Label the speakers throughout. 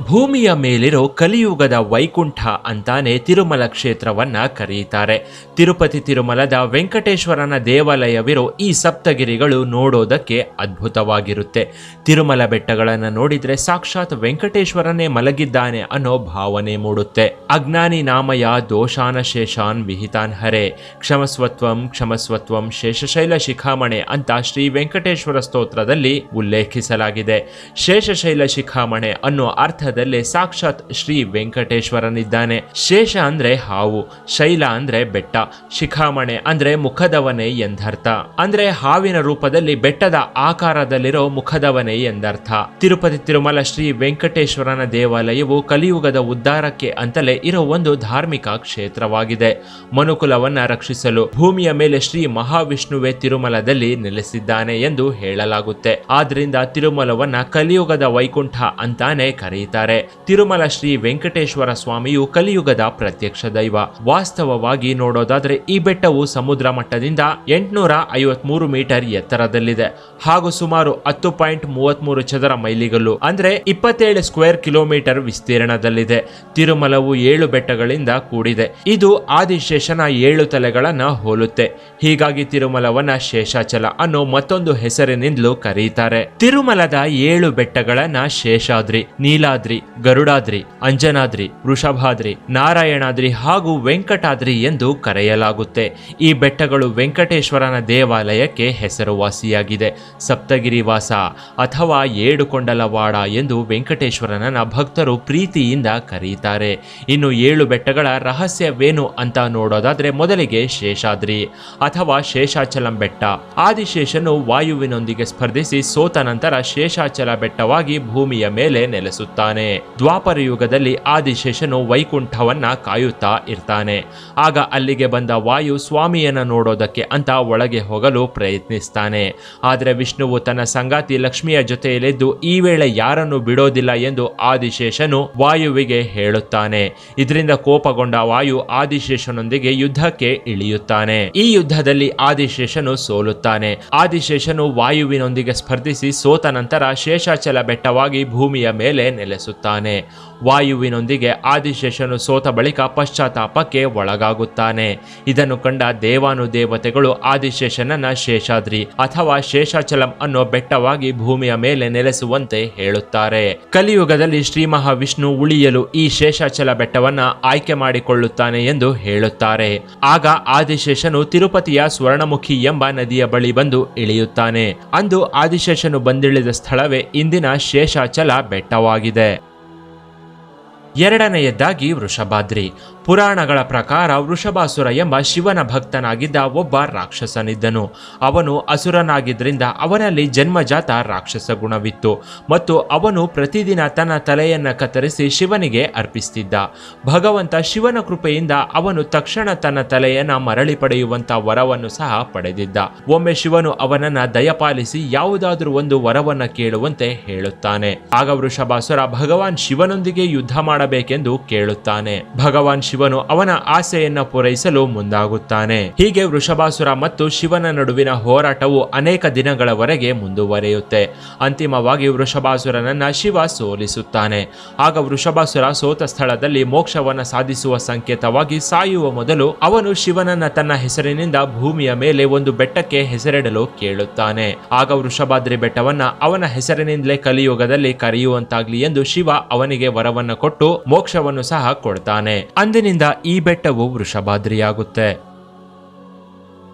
Speaker 1: ಭೂಮಿಯ ಮೇಲಿರೋ ಕಲಿಯುಗದ ವೈಕುಂಠ ಅಂತಾನೆ ತಿರುಮಲ ಕ್ಷೇತ್ರವನ್ನ ಕರೆಯುತ್ತಾರೆ. ತಿರುಪತಿ ತಿರುಮಲದ ವೆಂಕಟೇಶ್ವರನ ದೇವಾಲಯವಿರೋ ಈ ಸಪ್ತಗಿರಿಗಳು ನೋಡೋದಕ್ಕೆ ಅದ್ಭುತವಾಗಿರುತ್ತೆ. ತಿರುಮಲ ಬೆಟ್ಟಗಳನ್ನು ನೋಡಿದ್ರೆ ಸಾಕ್ಷಾತ್ ವೆಂಕಟೇಶ್ವರನೇ ಮಲಗಿದ್ದಾನೆ ಅನ್ನೋ ಭಾವನೆ ಮೂಡುತ್ತೆ. ಅಜ್ಞಾನಿ ನಾಮಯ ದೋಷಾನ ಶೇಷಾನ್ ವಿಹಿತಾನ್ ಹರೆ ಕ್ಷಮಸ್ವತ್ವಂ ಕ್ಷಮಸ್ವತ್ವಂ ಶೇಷಶೈಲ ಶಿಖಾಮಣೆ ಅಂತ ಶ್ರೀ ವೆಂಕಟೇಶ್ವರ ಸ್ತೋತ್ರದಲ್ಲಿ ಉಲ್ಲೇಖಿಸಲಾಗಿದೆ. ಶೇಷಶೈಲ ಶಿಖಾಮಣೆ ಅನ್ನೋ ಅರ್ಥದಲ್ಲಿ ಸಾಕ್ಷಾತ್ ಶ್ರೀ ವೆಂಕಟೇಶ್ವರನಿದ್ದಾನೆ. ಶೇಷ ಅಂದ್ರೆ ಹಾವು, ಶೈಲ ಅಂದ್ರೆ ಬೆಟ್ಟ, ಶಿಖಾಮಣೆ ಅಂದ್ರೆ ಮುಖದವನೇ ಎಂದರ್ಥ. ಅಂದ್ರೆ ಹಾವಿನ ರೂಪದಲ್ಲಿ ಬೆಟ್ಟದ ಆಕಾರದಲ್ಲಿರೋ ಮುಖದವನೇ ಎಂದರ್ಥ. ತಿರುಪತಿ ತಿರುಮಲ ಶ್ರೀ ವೆಂಕಟೇಶ್ವರನ ದೇವಾಲಯವು ಕಲಿಯುಗದ ಉದ್ಧಾರಕ್ಕೆ ಅಂತಲೇ ಇರೋ ಒಂದು ಧಾರ್ಮಿಕ ಕ್ಷೇತ್ರವಾಗಿದೆ. ಮನುಕುಲವನ್ನ ರಕ್ಷಿಸಲು ಭೂಮಿಯ ಮೇಲೆ ಶ್ರೀ ಮಹಾವಿಷ್ಣುವೇ ತಿರುಮಲದಲ್ಲಿ ನೆಲೆಸಿದ್ದಾನೆ ಎಂದು ಹೇಳಲಾಗುತ್ತೆ. ಆದ್ರಿಂದ ತಿರುಮಲವನ್ನ ಕಲಿಯುಗದ ವೈಕುಂಠ ಅಂತಾನೆ ಕರೆಯುತ್ತಾರೆ. ತಿರುಮಲ ಶ್ರೀ ವೆಂಕಟೇಶ್ವರ ಸ್ವಾಮಿಯು ಕಲಿಯುಗದ ಪ್ರತ್ಯಕ್ಷ ದೈವ. ವಾಸ್ತವವಾಗಿ ನೋಡೋದಾದ್ರೆ ಈ ಬೆಟ್ಟವು ಸಮುದ್ರ ಮಟ್ಟದಿಂದ 853 ಮೀಟರ್ ಎತ್ತರದಲ್ಲಿದೆ ಹಾಗೂ ಸುಮಾರು 10.33 ಚದರ ಮೈಲಿಗಲ್ಲು ಅಂದ್ರೆ 27 ಸ್ಕ್ವೇರ್ ಕಿಲೋಮೀಟರ್ ವಿಸ್ತೀರ್ಣದಲ್ಲಿದೆ. ತಿರುಮಲವು 7 ಬೆಟ್ಟಗಳಿಂದ ಕೂಡಿದೆ. ಇದು ಆದಿಶೇಷನ 7 ತಲೆಗಳನ್ನ ಹೋಲುತ್ತೆ. ಹೀಗಾಗಿ ತಿರುಮಲವನ್ನ ಶೇಷಾಚಲ ಅನ್ನೋ ಮತ್ತೊಂದು ಹೆಸರಿನಿಂದಲೂ ಕರೆಯುತ್ತಾರೆ. ತಿರುಮಲದ 7 ಬೆಟ್ಟಗಳನ್ನ ಶೇಷಾದ್ರಿ, ನೀಲಾದ್ರಿ, ಗರುಡಾದ್ರಿ, ಅಂಜನಾದ್ರಿ, ವೃಷಭಾದ್ರಿ, ನಾರಾಯಣಾದ್ರಿ ಹಾಗೂ ವೆಂಕಟಾದ್ರಿ ಎಂದು ಕರೆಯಲಾಗುತ್ತೆ. ಈ ಬೆಟ್ಟಗಳು ವೆಂಕಟೇಶ್ವರನ ದೇವಾಲಯಕ್ಕೆ ಹೆಸರುವಾಸಿಯಾಗಿದೆ. ಸಪ್ತಗಿರಿವಾಸ ಅಥವಾ ಏಡುಕೊಂಡಲವಾಡ ಎಂದು ವೆಂಕಟೇಶ್ವರನ ಭಕ್ತರು ಪ್ರೀತಿಯಿಂದ ಕರೆಯುತ್ತಾರೆ. ಇನ್ನು 7 ಬೆಟ್ಟಗಳ ರಹಸ್ಯವೇನು ಅಂತ ನೋಡೋದಾದ್ರೆ ಮೊದಲಿಗೆ ಶೇಷಾದ್ರಿ ಅಥವಾ ಶೇಷಾಚಲಂ ಬೆಟ್ಟ. ಆದಿಶೇಷನು ವಾಯುವಿನೊಂದಿಗೆ ಸ್ಪರ್ಧಿಸಿ ಸೋತ ನಂತರ ಶೇಷಾಚಲ ಬೆಟ್ಟವಾಗಿ ಭೂಮಿಯ ಮೇಲೆ ನೆಲೆಸುತ್ತಾನೆ. ದ್ವಾಪರ ಯುಗದಲ್ಲಿ ಆದಿಶೇಷನು ವೈಕುಂಠವನ್ನ ಕಾಯುತ್ತಾ ಇರ್ತಾನೆ. ಆಗ ಅಲ್ಲಿಗೆ ಬಂದ ವಾಯು ಸ್ವಾಮಿಯನ್ನ ನೋಡೋದಕ್ಕೆ ಅಂತ ಒಳಗೆ ಹೋಗಲು ಪ್ರಯತ್ನಿಸ್ತಾನೆ. ಆದರೆ ವಿಷ್ಣುವು ತನ್ನ ಸಂಗಾತಿ ಲಕ್ಷ್ಮಿಯ ಜೊತೆಯಲ್ಲಿದ್ದು ಈ ವೇಳೆ ಯಾರನ್ನು ಬಿಡೋದಿಲ್ಲ ಎಂದು ಆದಿಶೇಷನು ವಾಯುವಿಗೆ ಹೇಳುತ್ತಾನೆ. ಇದರಿಂದ ಕೋಪಗೊಂಡ ವಾಯು ಆದಿಶೇಷನೊಂದಿಗೆ ಯುದ್ಧಕ್ಕೆ ಇಳಿಯುತ್ತಾನೆ. ಈ ಯುದ್ಧದಲ್ಲಿ ಆದಿಶೇಷನು ಸೋಲುತ್ತಾನೆ. ಆದಿಶೇಷನು ವಾಯುವಿನೊಂದಿಗೆ ಸ್ಪರ್ಧಿಸಿ ಸೋತ ನಂತರ ಶೇಷಾಚಲ ಬೆಟ್ಟವಾಗಿ ಭೂಮಿಯ ಮೇಲೆ ನೆಲೆಸುತ್ತಾನೆ. ವಾಯುವಿನೊಂದಿಗೆ ಆದಿಶೇಷನು ಸೋತ ಬಳಿಕ ಪಶ್ಚಾತ್ತಾಪಕ್ಕೆ ಒಳಗಾಗುತ್ತಾನೆ. ಇದನ್ನು ಕಂಡ ದೇವಾನುದೇವತೆಗಳು ಆದಿಶೇಷನನ್ನ ಶೇಷಾದ್ರಿ ಅಥವಾ ಶೇಷಾಚಲಂ ಅನ್ನೋ ಬೆಟ್ಟವಾಗಿ ಭೂಮಿಯ ಮೇಲೆ ನೆಲೆಸುವಂತೆ ಹೇಳುತ್ತಾರೆ. ಕಲಿಯುಗದಲ್ಲಿ ಶ್ರೀ ಮಹಾವಿಷ್ಣು ಉಳಿಯಲು ಈ ಶೇಷಾಚಲ ಬೆಟ್ಟವನ್ನ ಆಯ್ಕೆ ಮಾಡಿಕೊಳ್ಳುತ್ತಾನೆ ಎಂದು ಹೇಳುತ್ತಾರೆ. ಆಗ ಆದಿಶೇಷನು ತಿರುಪತಿಯ ಸ್ವರ್ಣಮುಖಿ ಎಂಬ ನದಿಯ ಬಳಿ ಬಂದು ಇಳಿಯುತ್ತಾನೆ. ಅಂದು ಆದಿಶೇಷನು ಬಂದಿಳಿದ ಸ್ಥಳವೇ ಇಂದಿನ ಶೇಷಾಚಲ ಬೆಟ್ಟವಾಗಿದೆ. ಎರಡನೆಯದಾಗಿ ವೃಷಭಾದ್ರಿ. ಪುರಾಣಗಳ ಪ್ರಕಾರ ವೃಷಭಾಸುರ ಎಂಬ ಶಿವನ ಭಕ್ತನಾಗಿದ್ದ ಒಬ್ಬ ರಾಕ್ಷಸನಿದ್ದನು. ಅವನು ಅಸುರನಾಗಿದ್ದರಿಂದ ಅವನಲ್ಲಿ ಜನ್ಮಜಾತ ರಾಕ್ಷಸ ಗುಣವಿತ್ತು ಮತ್ತು ಅವನು ಪ್ರತಿದಿನ ತನ್ನ ತಲೆಯನ್ನ ಕತ್ತರಿಸಿ ಶಿವನಿಗೆ ಅರ್ಪಿಸುತ್ತಿದ್ದ. ಭಗವಂತ ಶಿವನ ಕೃಪೆಯಿಂದ ಅವನು ತಕ್ಷಣ ತನ್ನ ತಲೆಯನ್ನ ಮರಳಿ ಪಡೆಯುವಂತ ವರವನ್ನು ಸಹ ಪಡೆದಿದ್ದ. ಒಮ್ಮೆ ಶಿವನು ಅವನನ್ನ ದಯಪಾಲಿಸಿ ಯಾವುದಾದ್ರೂ ಒಂದು ವರವನ್ನ ಕೇಳುವಂತೆ ಹೇಳುತ್ತಾನೆ. ಆಗ ವೃಷಭಾಸುರ ಭಗವಾನ್ ಶಿವನೊಂದಿಗೆ ಯುದ್ಧ ಮಾಡಬೇಕೆಂದು ಕೇಳುತ್ತಾನೆ. ಭಗವಾನ್ ಶಿವನು ಅವನ ಆಸೆಯನ್ನ ಪೂರೈಸಲು ಮುಂದಾಗುತ್ತಾನೆ. ಹೀಗೆ ವೃಷಭಾಸುರ ಮತ್ತು ಶಿವನ ನಡುವಿನ ಹೋರಾಟವು ಅನೇಕ ದಿನಗಳವರೆಗೆ ಮುಂದುವರಿಯುತ್ತೆ. ಅಂತಿಮವಾಗಿ ವೃಷಭಾಸುರನನ್ನ ಶಿವ ಸೋಲಿಸುತ್ತಾನೆ. ಆಗ ವೃಷಭಾಸುರ ಸೋತ ಸ್ಥಳದಲ್ಲಿ ಮೋಕ್ಷವನ್ನ ಸಾಧಿಸುವ ಸಂಕೇತವಾಗಿ ಸಾಯುವ ಮೊದಲು ಅವನು ಶಿವನನ್ನ ತನ್ನ ಹೆಸರಿನಿಂದ ಭೂಮಿಯ ಮೇಲೆ ಒಂದು ಬೆಟ್ಟಕ್ಕೆ ಹೆಸರಿಡಲು ಕೇಳುತ್ತಾನೆ. ಆಗ ವೃಷಭಾದ್ರಿ ಬೆಟ್ಟವನ್ನ ಅವನ ಹೆಸರಿನಿಂದಲೇ ಕಲಿಯುಗದಲ್ಲಿ ಕರೆಯುವಂತಾಗ್ಲಿ ಎಂದು ಶಿವ ಅವನಿಗೆ ವರವನ್ನ ಕೊಟ್ಟು ಮೋಕ್ಷವನ್ನು ಸಹ ಕೊಡ್ತಾನೆ. ಅಂದಿನಿಂದ ಈ ಬೆಟ್ಟವು ವೃಷಭಾದ್ರಿಯಾಗುತ್ತೆ.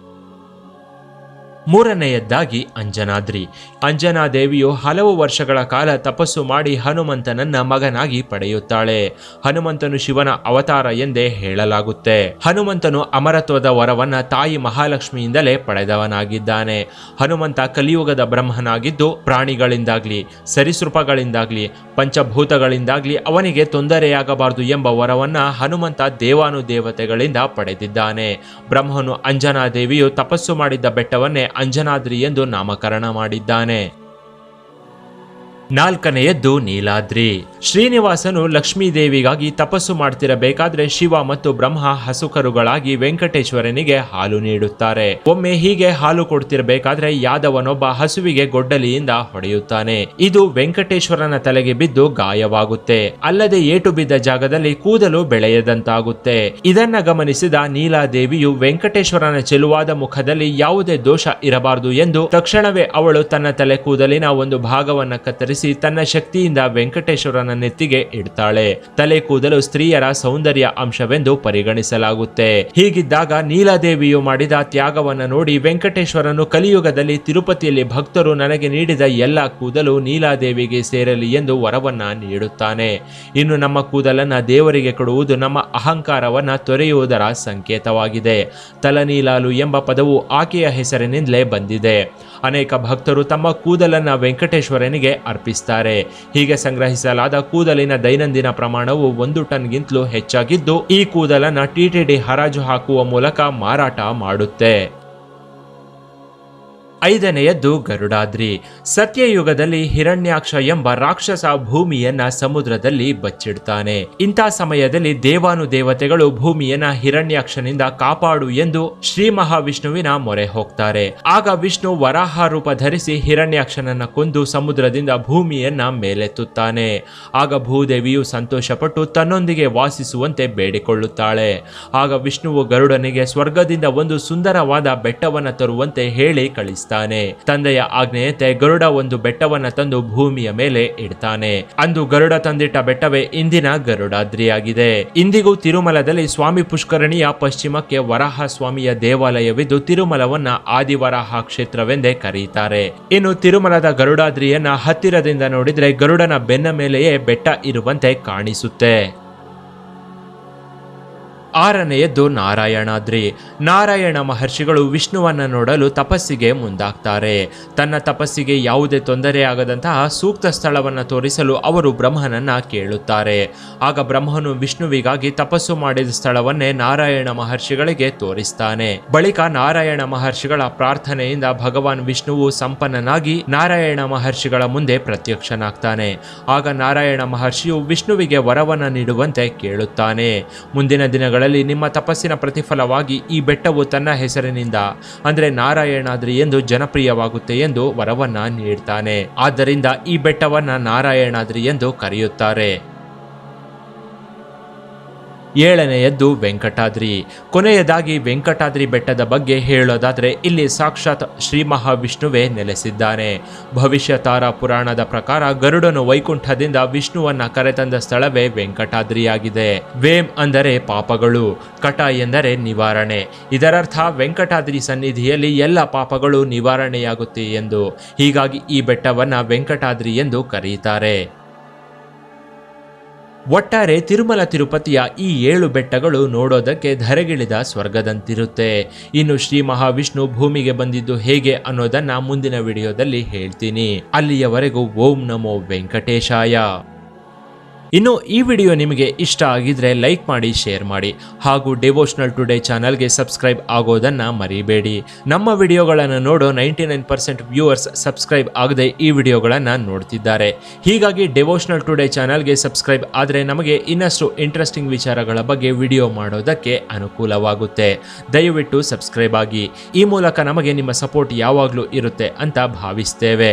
Speaker 1: ಮೂರನೆಯದ್ದಾಗಿ ಅಂಜನಾದ್ರಿ. ಅಂಜನಾದೇವಿಯು ಹಲವು ವರ್ಷಗಳ ಕಾಲ ತಪಸ್ಸು ಮಾಡಿ ಹನುಮಂತನನ್ನ ಮಗನಾಗಿ ಪಡೆಯುತ್ತಾಳೆ. ಹನುಮಂತನು ಶಿವನ ಅವತಾರ ಎಂದೇ ಹೇಳಲಾಗುತ್ತೆ. ಹನುಮಂತನು ಅಮರತ್ವದ ವರವನ್ನ ತಾಯಿ ಮಹಾಲಕ್ಷ್ಮಿಯಿಂದಲೇ ಪಡೆದವನಾಗಿದ್ದಾನೆ. ಹನುಮಂತ ಕಲಿಯುಗದ ಬ್ರಹ್ಮನಾಗಿದ್ದು ಪ್ರಾಣಿಗಳಿಂದಾಗ್ಲಿ ಸರೀಸೃಪಗಳಿಂದಾಗ್ಲಿ ಪಂಚಭೂತಗಳಿಂದಾಗ್ಲಿ ಅವನಿಗೆ ತೊಂದರೆಯಾಗಬಾರದು ಎಂಬ ವರವನ್ನ ಹನುಮಂತ ದೇವಾನುದೇವತೆಗಳಿಂದ ಪಡೆದಿದ್ದಾನೆ. ಬ್ರಹ್ಮನು ಅಂಜನಾದೇವಿಯು ತಪಸ್ಸು ಮಾಡಿದ್ದ ಬೆಟ್ಟವನ್ನೇ ಅಂಜನಾದ್ರಿ ಎಂದು ನಾಮಕರಣ ಮಾಡಿದ್ದಾನೆ. 4ನೆಯದ್ದು ನೀಲಾದ್ರಿ. ಶ್ರೀನಿವಾಸನು ಲಕ್ಷ್ಮೀದೇವಿಗಾಗಿ ತಪಸ್ಸು ಮಾಡ್ತಿರಬೇಕಾದ್ರೆ ಶಿವ ಮತ್ತು ಬ್ರಹ್ಮ ಹಸುಕರುಗಳಾಗಿ ವೆಂಕಟೇಶ್ವರನಿಗೆ ಹಾಲು ನೀಡುತ್ತಾರೆ. ಒಮ್ಮೆ ಹೀಗೆ ಹಾಲು ಕೊಡ್ತಿರಬೇಕಾದ್ರೆ ಯಾದವನೊಬ್ಬ ಹಸುವಿಗೆ ಗೊಡ್ಡಲಿಯಿಂದ ಹೊಡೆಯುತ್ತಾನೆ. ಇದು ವೆಂಕಟೇಶ್ವರನ ತಲೆಗೆ ಬಿದ್ದು ಗಾಯವಾಗುತ್ತೆ. ಅಲ್ಲದೆ ಏಟು ಬಿದ್ದ ಜಾಗದಲ್ಲಿ ಕೂದಲು ಬೆಳೆಯದಂತಾಗುತ್ತೆ. ಇದನ್ನ ಗಮನಿಸಿದ ನೀಲಾದೇವಿಯು ವೆಂಕಟೇಶ್ವರನ ಚೆಲುವಾದ ಮುಖದಲ್ಲಿ ಯಾವುದೇ ದೋಷ ಇರಬಾರದು ಎಂದು ತಕ್ಷಣವೇ ಅವಳು ತನ್ನ ತಲೆ ಕೂದಲಿನ ಒಂದು ಭಾಗವನ್ನ ಕತ್ತರಿಸಿ ತನ್ನ ಶಕ್ತಿಯಿಂದ ವೆಂಕಟೇಶ್ವರನ ನೆತ್ತಿಗೆ ಇಡ್ತಾಳೆ. ತಲೆ ಕೂದಲು ಸ್ತ್ರೀಯರ ಸೌಂದರ್ಯ ಅಂಶವೆಂದು ಪರಿಗಣಿಸಲಾಗುತ್ತೆ. ಹೀಗಿದ್ದಾಗ ನೀಲಾದೇವಿಯು ಮಾಡಿದ ತ್ಯಾಗವನ್ನು ನೋಡಿ ವೆಂಕಟೇಶ್ವರನು ಕಲಿಯುಗದಲ್ಲಿ ತಿರುಪತಿಯಲ್ಲಿ ಭಕ್ತರು ನನಗೆ ನೀಡಿದ ಎಲ್ಲ ಕೂದಲು ನೀಲಾದೇವಿಗೆ ಸೇರಲಿ ಎಂದು ವರವನ್ನ ನೀಡುತ್ತಾನೆ. ಇನ್ನು ನಮ್ಮ ಕೂದಲನ್ನ ದೇವರಿಗೆ ಕೊಡುವುದು ನಮ್ಮ ಅಹಂಕಾರವನ್ನ ತೊರೆಯುವುದರ ಸಂಕೇತವಾಗಿದೆ. ತಲನೀಲಾಲು ಎಂಬ ಪದವು ಆಕೆಯ ಹೆಸರಿನಿಂದಲೇ ಬಂದಿದೆ. ಅನೇಕ ಭಕ್ತರು ತಮ್ಮ ಕೂದಲನ್ನ ವೆಂಕಟೇಶ್ವರನಿಗೆ ಅರ್ಪಿಸ್ತಾರೆ. ಹೀಗೆ ಸಂಗ್ರಹಿಸಲಾದ ಕೂದಲಿನ ದೈನಂದಿನ ಪ್ರಮಾಣವು 1 ಟನ್ಗಿಂತಲೂ ಹೆಚ್ಚಾಗಿದ್ದು ಈ ಕೂದಲನ್ನ ಟಿಟಿಡಿ ಹರಾಜು ಹಾಕುವ ಮೂಲಕ ಮಾರಾಟ ಮಾಡುತ್ತೆ. 5ನೆಯದ್ದು ಗರುಡಾದ್ರಿ. ಸತ್ಯಯುಗದಲ್ಲಿ ಹಿರಣ್ಯಾಕ್ಷ ಎಂಬ ರಾಕ್ಷಸ ಭೂಮಿಯನ್ನ ಸಮುದ್ರದಲ್ಲಿ ಬಚ್ಚಿಡ್ತಾನೆ. ಇಂಥ ಸಮಯದಲ್ಲಿ ದೇವಾನುದೇವತೆಗಳು ಭೂಮಿಯನ್ನ ಹಿರಣ್ಯಾಕ್ಷನಿಂದ ಕಾಪಾಡು ಎಂದು ಶ್ರೀ ಮಹಾವಿಷ್ಣುವಿನ ಮೊರೆ ಹೋಗ್ತಾರೆ. ಆಗ ವಿಷ್ಣು ವರಾಹ ರೂಪ ಧರಿಸಿ ಹಿರಣ್ಯಾಕ್ಷನನ್ನ ಕೊಂದು ಸಮುದ್ರದಿಂದ ಭೂಮಿಯನ್ನ ಮೇಲೆತ್ತುತ್ತಾನೆ. ಆಗ ಭೂದೇವಿಯು ಸಂತೋಷಪಟ್ಟು ತನ್ನೊಂದಿಗೆ ವಾಸಿಸುವಂತೆ ಬೇಡಿಕೊಳ್ಳುತ್ತಾಳೆ. ಆಗ ವಿಷ್ಣುವು ಗರುಡನಿಗೆ ಸ್ವರ್ಗದಿಂದ ಒಂದು ಸುಂದರವಾದ ಬೆಟ್ಟವನ್ನ ತರುವಂತೆ ಹೇಳಿ ಕಳಿಸ್ತಾನೆ. ತಂದೆಯ ಆಜ್ಞೆಯಂತೆ ಗರುಡ ಒಂದು ಬೆಟ್ಟವನ್ನ ತಂದು ಭೂಮಿಯ ಮೇಲೆ ಇಡ್ತಾನೆ. ಅಂದು ಗರುಡ ತಂದಿಟ್ಟ ಬೆಟ್ಟವೇ ಇಂದಿನ ಗರುಡಾದ್ರಿಯಾಗಿದೆ. ಇಂದಿಗೂ ತಿರುಮಲದಲ್ಲಿ ಸ್ವಾಮಿ ಪುಷ್ಕರಣಿಯ ಪಶ್ಚಿಮಕ್ಕೆ ವರಾಹ ಸ್ವಾಮಿಯ ದೇವಾಲಯವಿದ್ದು ತಿರುಮಲವನ್ನ ಆದಿವರಾಹ ಕ್ಷೇತ್ರವೆಂದೇ ಕರೆಯುತ್ತಾರೆ. ಇನ್ನು ತಿರುಮಲದ ಗರುಡಾದ್ರಿಯನ್ನ ಹತ್ತಿರದಿಂದ ನೋಡಿದ್ರೆ ಗರುಡನ ಬೆನ್ನ ಮೇಲೆಯೇ ಬೆಟ್ಟ ಇರುವಂತೆ ಕಾಣಿಸುತ್ತೆ. 6ನೆಯದ್ದು ನಾರಾಯಣಾದ್ರಿ. ನಾರಾಯಣ ಮಹರ್ಷಿಗಳು ವಿಷ್ಣುವನ್ನ ನೋಡಲು ತಪಸ್ಸಿಗೆ ಮುಂದಾಗ್ತಾರೆ. ತನ್ನ ತಪಸ್ಸಿಗೆ ಯಾವುದೇ ತೊಂದರೆಯಾಗದಂತಹ ಸೂಕ್ತ ಸ್ಥಳವನ್ನ ತೋರಿಸಲು ಅವರು ಬ್ರಹ್ಮನನ್ನ ಕೇಳುತ್ತಾರೆ. ಆಗ ಬ್ರಹ್ಮನು ವಿಷ್ಣುವಿಗಾಗಿ ತಪಸ್ಸು ಮಾಡಿದ ಸ್ಥಳವನ್ನೇ ನಾರಾಯಣ ಮಹರ್ಷಿಗಳಿಗೆ ತೋರಿಸ್ತಾನೆ. ಬಳಿಕ ನಾರಾಯಣ ಮಹರ್ಷಿಗಳ ಪ್ರಾರ್ಥನೆಯಿಂದ ಭಗವಾನ್ ವಿಷ್ಣುವು ಸಂಪನ್ನನಾಗಿ ನಾರಾಯಣ ಮಹರ್ಷಿಗಳ ಮುಂದೆ ಪ್ರತ್ಯಕ್ಷನಾಗ್ತಾನೆ. ಆಗ ನಾರಾಯಣ ಮಹರ್ಷಿಯು ವಿಷ್ಣುವಿಗೆ ವರವನ್ನ ನೀಡುವಂತೆ ಕೇಳುತ್ತಾನೆ. ಮುಂದಿನ ದಿನಗಳಲ್ಲಿ ನಿಮ್ಮ ತಪಸ್ಸಿನ ಪ್ರತಿಫಲವಾಗಿ ಈ ಬೆಟ್ಟವು ತನ್ನ ಹೆಸರಿನಿಂದ ಅಂದ್ರೆ ನಾರಾಯಣಾದ್ರಿ ಎಂದು ಜನಪ್ರಿಯವಾಗುತ್ತೆ ಎಂದು ವರವನ್ನ ನೀಡ್ತಾನೆ. ಆದ್ದರಿಂದ ಈ ಬೆಟ್ಟವನ್ನ ನಾರಾಯಣಾದ್ರಿ ಎಂದು ಕರೆಯುತ್ತಾರೆ. 7ನೆಯದ್ದು ವೆಂಕಟಾದ್ರಿ. ಕೊನೆಯದಾಗಿ ವೆಂಕಟಾದ್ರಿ ಬೆಟ್ಟದ ಬಗ್ಗೆ ಹೇಳೋದಾದ್ರೆ ಇಲ್ಲಿ ಸಾಕ್ಷಾತ್ ಶ್ರೀ ಮಹಾವಿಷ್ಣುವೇ ನೆಲೆಸಿದ್ದಾನೆ. ಭವಿಷ್ಯ ತಾರಾ ಪುರಾಣದ ಪ್ರಕಾರ ಗರುಡನು ವೈಕುಂಠದಿಂದ ವಿಷ್ಣುವನ್ನ ಕರೆತಂದ ಸ್ಥಳವೇ ವೆಂಕಟಾದ್ರಿಯಾಗಿದೆ. ವೇಂ ಅಂದರೆ ಪಾಪಗಳು, ಕಟ ಎಂದರೆ ನಿವಾರಣೆ. ಇದರರ್ಥ ವೆಂಕಟಾದ್ರಿ ಸನ್ನಿಧಿಯಲ್ಲಿ ಎಲ್ಲ ಪಾಪಗಳು ನಿವಾರಣೆಯಾಗುತ್ತೆ ಎಂದು. ಹೀಗಾಗಿ ಈ ಬೆಟ್ಟವನ್ನ ವೆಂಕಟಾದ್ರಿ ಎಂದು ಕರೆಯುತ್ತಾರೆ. ಒಟ್ಟಾರೆ ತಿರುಮಲ ತಿರುಪತಿಯ ಈ 7 ಬೆಟ್ಟಗಳು ನೋಡೋದಕ್ಕೆ ಧರೆಗಿಳಿದ ಸ್ವರ್ಗದಂತಿರುತ್ತೆ. ಇನ್ನು ಶ್ರೀ ಮಹಾವಿಷ್ಣು ಭೂಮಿಗೆ ಬಂದಿದ್ದು ಹೇಗೆ ಅನ್ನೋದನ್ನ ಮುಂದಿನ ವಿಡಿಯೋದಲ್ಲಿ ಹೇಳ್ತೀನಿ. ಅಲ್ಲಿಯವರೆಗೂ ಓಂ ನಮೋ ವೆಂಕಟೇಶಾಯ. ಇನ್ನು ಈ ವಿಡಿಯೋ ನಿಮಗೆ ಇಷ್ಟ ಆಗಿದ್ರೆ ಲೈಕ್ ಮಾಡಿ, ಶೇರ್ ಮಾಡಿ ಹಾಗೂ ಡಿವೋಷನಲ್ ಟುಡೇ ಚಾನಲ್ಗೆ ಸಬ್ಸ್ಕ್ರೈಬ್ ಆಗೋದನ್ನ ಮರಿಬೇಡಿ. ನಮ್ಮ ವಿಡಿಯೋಗಳನ್ನು ನೋಡೋ 99% ವ್ಯೂವರ್ಸ್ ಸಬ್ಸ್ಕ್ರೈಬ್ ಆಗದೆ ಈ ವಿಡಿಯೋಗಳನ್ನು ನೋಡ್ತಿದ್ದಾರೆ. ಹೀಗಾಗಿ ಡಿವೋಷನಲ್ ಟುಡೇ ಚಾನಲ್ಗೆ ಸಬ್ಸ್ಕ್ರೈಬ್ ಆದರೆ ನಮಗೆ ಇನ್ನಷ್ಟು ಇಂಟ್ರೆಸ್ಟಿಂಗ್ ವಿಚಾರಗಳ ಬಗ್ಗೆ ವಿಡಿಯೋ ಮಾಡೋದಕ್ಕೆ ಅನುಕೂಲವಾಗುತ್ತೆ. ದಯವಿಟ್ಟು ಸಬ್ಸ್ಕ್ರೈಬ್ ಆಗಿ. ಈ ಮೂಲಕ ನಮಗೆ ನಿಮ್ಮ ಸಪೋರ್ಟ್ ಯಾವಾಗಲೂ ಇರುತ್ತೆ ಅಂತ ಭಾವಿಸ್ತೇವೆ.